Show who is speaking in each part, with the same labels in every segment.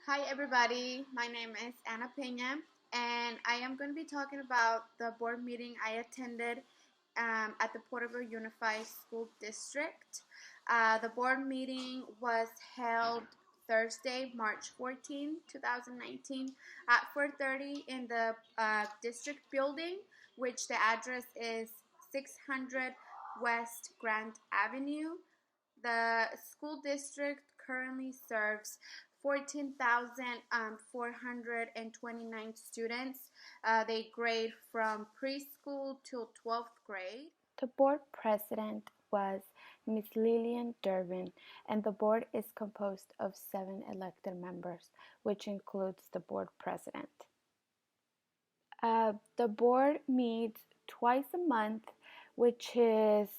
Speaker 1: Hi, everybody. My name is Ana Pena, and I am going to be talking about the board meeting I attended at the Porterville Unified School District. The board meeting was held Thursday, March 14, 2019, at 4:30 in the district building, which the address is 600 West Grand Avenue. The school district currently serves 14,429 students. They grade from preschool to 12th grade.
Speaker 2: The board president was Ms. Lillian Durbin, and the board is composed of 7 elected members, which includes the board president. The board meets twice a month, which is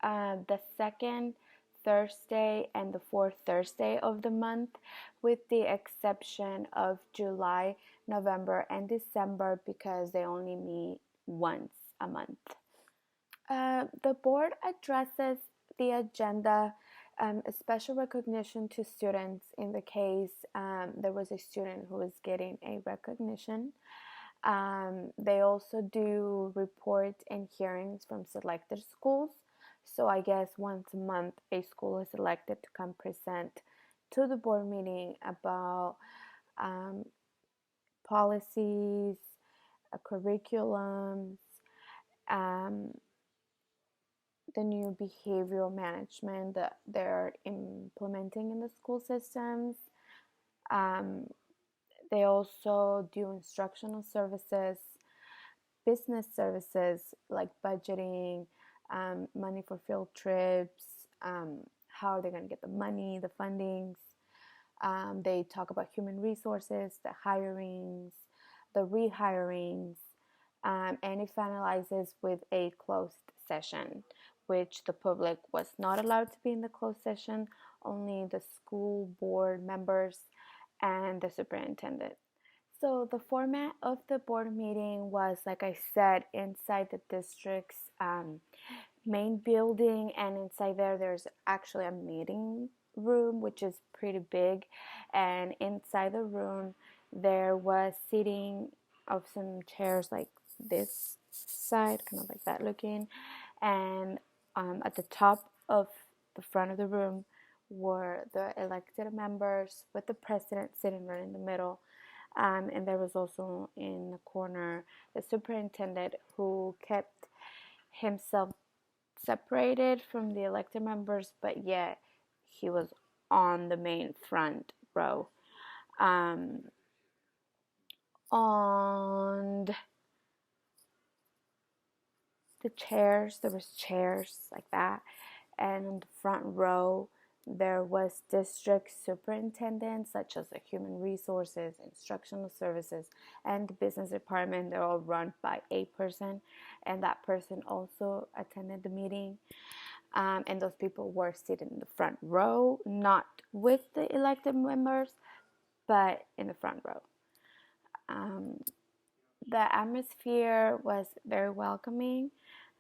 Speaker 2: the second Thursday and the fourth Thursday of the month, with the exception of July, November, and December because they only meet once a month. The board addresses the agenda, a special recognition to students in the case there was a student who was getting a recognition. They also do reports and hearings from selected schools. So I guess once a month a school is elected to come present to the board meeting about um, policies, curriculums, um, the new behavioral management that they're implementing in the school systems. Um, they also do instructional services, business services like budgeting, money for field trips, how are they going to get the money, the fundings. They talk about human resources, the hirings, the rehirings, and it finalizes with a closed session, which the public was not allowed to be in the closed session, only the school board members and the superintendent. So the format of the board meeting was, like I said, inside the district's main building, and inside there's actually a meeting room which is pretty big, and inside the room there was seating of some chairs like this side, kind of like that looking, and at the top of the front of the room were the elected members with the president sitting right in the middle, and there was also in the corner the superintendent who kept himself separated from the elected members, but yet he was on the main front row. Um, on the chairs, there was chairs like that, and on the front row there was district superintendents such as the human resources, instructional services, and the business department. They're all run by a person, and that person also attended the meeting. And those people were sitting in the front row, not with the elected members, but in the front row. Um, the atmosphere was very welcoming.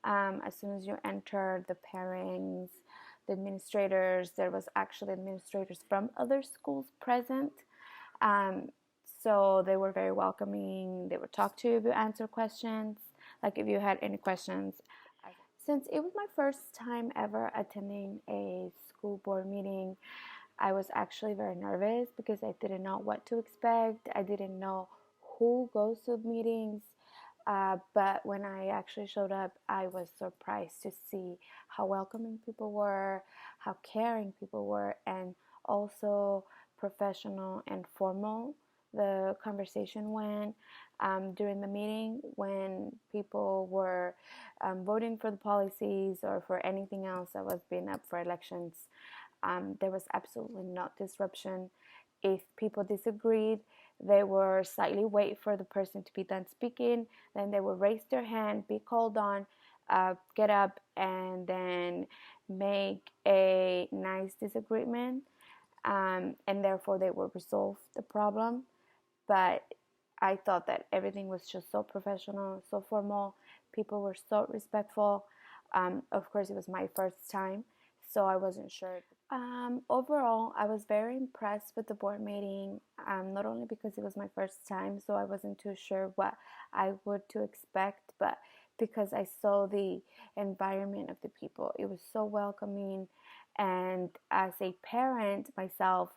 Speaker 2: As soon as you entered, the parents, the administrators, there was actually administrators from other schools present. Um, so they were very welcoming. They would talk to you if you answer questions, like if you had any questions. Since it was my first time ever attending a school board meeting, I was actually very nervous because I didn't know what to expect. I didn't know who goes to meetings. But when I actually showed up, I was surprised to see how welcoming people were, how caring people were, and also professional and formal the conversation went during the meeting when people were voting for the policies or for anything else that was being up for elections. There was absolutely no disruption. If people disagreed, they were slightly wait for the person to be done speaking, then they would raise their hand, be called on, get up, and then make a nice disagreement, and therefore they would resolve the problem. But I thought that everything was just so professional, so formal. People were so respectful. Of course, it was my first time, so I wasn't sure. Overall, I was very impressed with the board meeting, not only because it was my first time, so I wasn't too sure what I would to expect, but because I saw the environment of the people. It was so welcoming, and as a parent myself,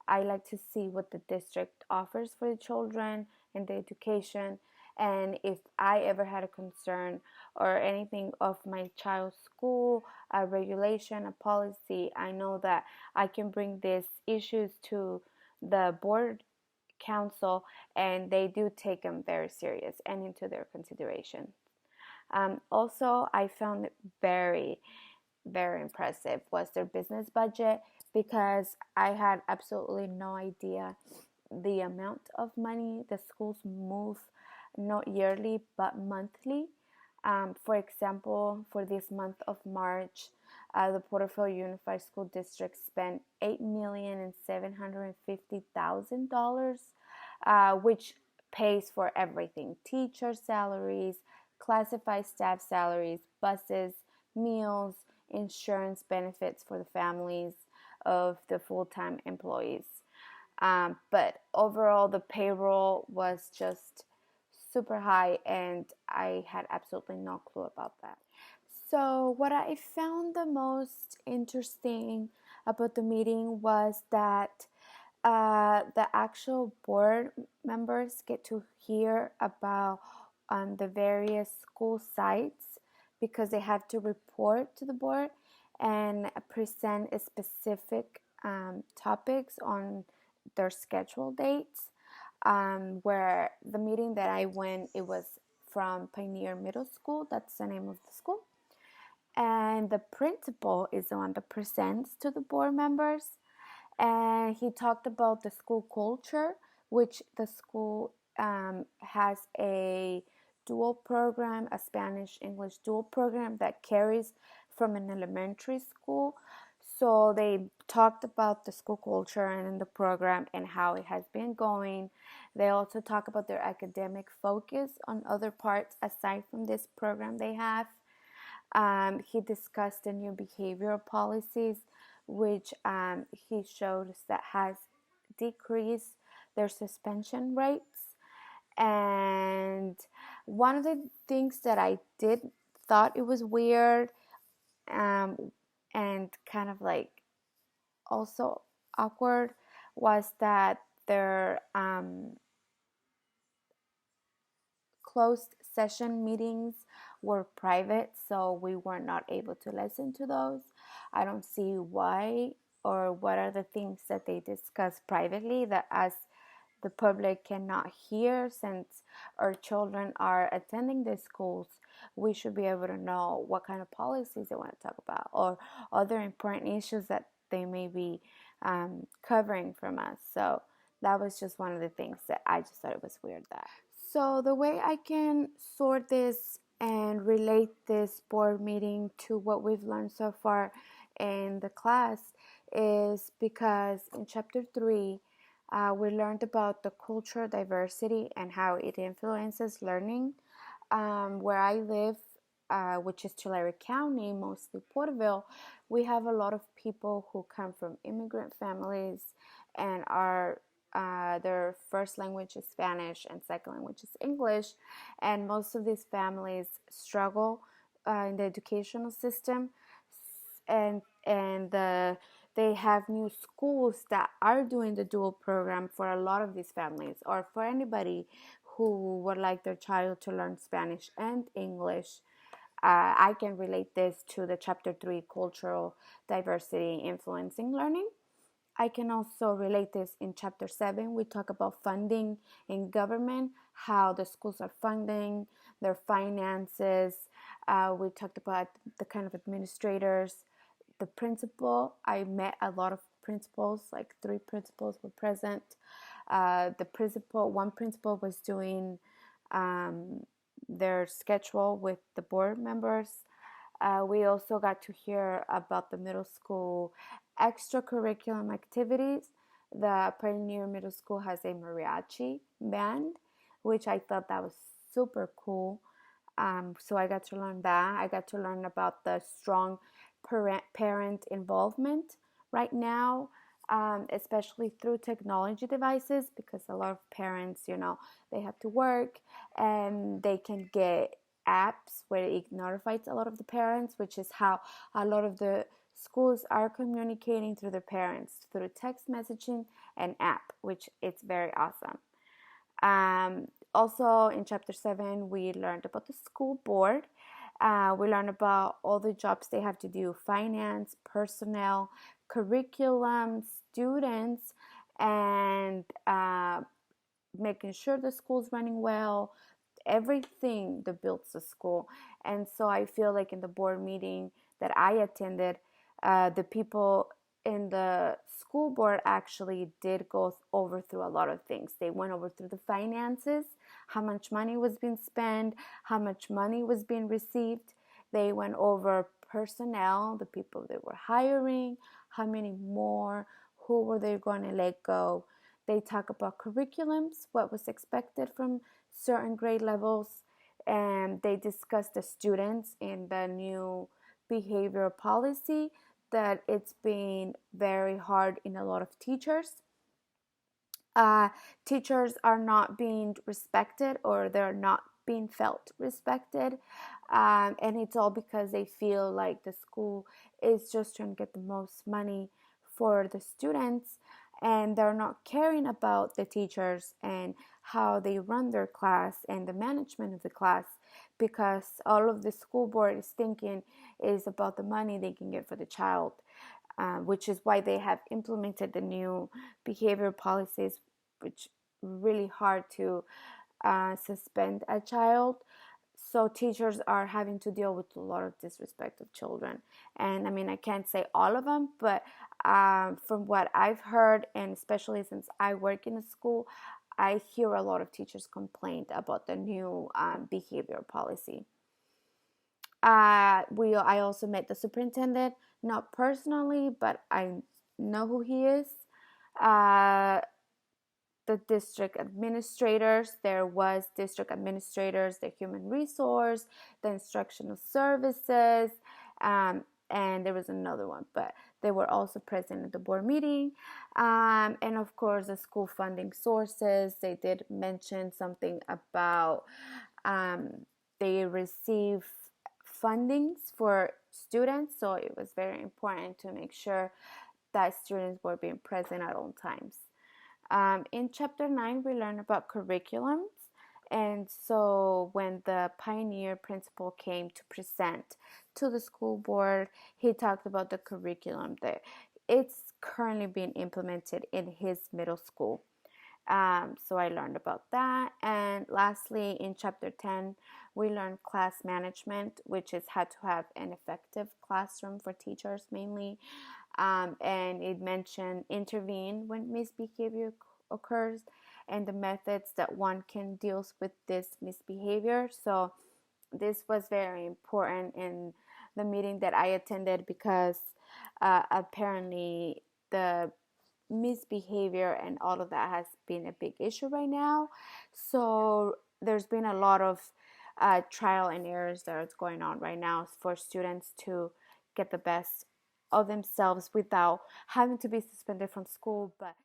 Speaker 2: I like to see what the district offers for the children and the education. And if I ever had a concern or anything of my child's school, a regulation, a policy, I know that I can bring these issues to the board council, and they do take them very serious and into their consideration. Also, I found it very impressive was their business budget, because I had absolutely no idea the amount of money the schools move, not yearly but monthly. For example, for this month of March, the Porterfield Unified School District spent $8,750,000, which pays for everything: teacher salaries, classified staff salaries, buses, meals, insurance benefits for the families of the full time employees. But overall, the payroll was just super high, and I had absolutely no clue about that. So, what I found the most interesting about the meeting was that the actual board members get to hear about the various school sites, because they have to report to the board and present specific topics on their scheduled dates. Where the meeting that I went, it was from Pioneer Middle School. That's the name of the school. And the principal is the one that presents to the board members, and he talked about the school culture, which the school has a dual program, a Spanish English dual program that carries from an elementary school. So they talked about the school culture and the program and how it has been going. They also talk about their academic focus on other parts aside from this program they have. He discussed the new behavioral policies, which he showed us that has decreased their suspension rates. And one of the things that I did thought it was weird, and kind of like also awkward, was that their closed session meetings were private, so we were not able to listen to those. I don't see why, or what are the things that they discuss privately that as the public cannot hear. Since our children are attending the schools, we should be able to know what kind of policies they want to talk about, or other important issues that they may be covering from us. So that was just one of the things that I just thought it was weird that. So the way I can sort this and relate this board meeting to what we've learned so far in the class is because in chapter 3, we learned about the cultural diversity and how it influences learning. Where I live, which is Tulare County, mostly Porterville, we have a lot of people who come from immigrant families and are their first language is Spanish and second language is English, and most of these families struggle in the educational system, and they have new schools that are doing the dual program for a lot of these families, or for anybody who would like their child to learn Spanish and English. I can relate this to the chapter 3 cultural diversity influencing learning. I can also relate this in chapter 7. We talk about funding in government, how the schools are funding, their finances. We talked about the kind of administrators, the principal. I met a lot of principals, like 3 principals were present. One principal was doing their schedule with the board members. We also got to hear about the middle school extracurriculum activities. The Pioneer Middle School has a mariachi band, which I thought that was super cool. So I got to learn that. I got to learn about the strong parent involvement right now, especially through technology devices, because a lot of parents, they have to work and they can get apps where it notifies a lot of the parents, which is how a lot of the schools are communicating through their parents through text messaging and app, which it's very awesome. Also, in chapter 7, we learned about the school board. We learned about all the jobs they have to do: finance, personnel, curriculum, students, and making sure the school's running well, everything that builds the school. And so I feel like in the board meeting that I attended, the people in the school board actually did go over through a lot of things. They went over through the finances, how much money was being spent, how much money was being received. They went over personnel, the people they were hiring, how many more, who were they going to let go. They talk about curriculums, what was expected from certain grade levels, and they discuss the students in the new behavior policy that it's been very hard in a lot of teachers. uh, Teachers are not being respected, or they're not being felt respected, and it's all because they feel like the school is just trying to get the most money for the students, and they're not caring about the teachers and how they run their class and the management of the class, because all of the school board is thinking is about the money they can get for the child, which is why they have implemented the new behavior policies, which really hard to suspend a child. So teachers are having to deal with a lot of disrespect of children. And I mean, I can't say all of them, but from what I've heard, and especially since I work in a school, I hear a lot of teachers complain about the new behavior policy. I also met the superintendent, not personally, but I know who he is. Uh, the district administrators, there was district administrators, the human resource, the instructional services, and there was another one, but they were also present at the board meeting. And of course, the school funding sources, they did mention something about they receive fundings for students, so it was very important to make sure that students were being present at all times. In chapter 9, we learn about curriculums. And so when the pioneer principal came to present to the school board, he talked about the curriculum that it's currently being implemented in his middle school. So I learned about that. And lastly, in chapter 10, we learned class management, which is how to have an effective classroom for teachers mainly. And it mentioned intervene when misbehavior occurs and the methods that one can deal with this misbehavior. So this was very important in the meeting that I attended, because apparently the misbehavior and all of that has been a big issue right now. So there's been a lot of trial and errors that is going on right now for students to get the best of themselves without having to be suspended from school. But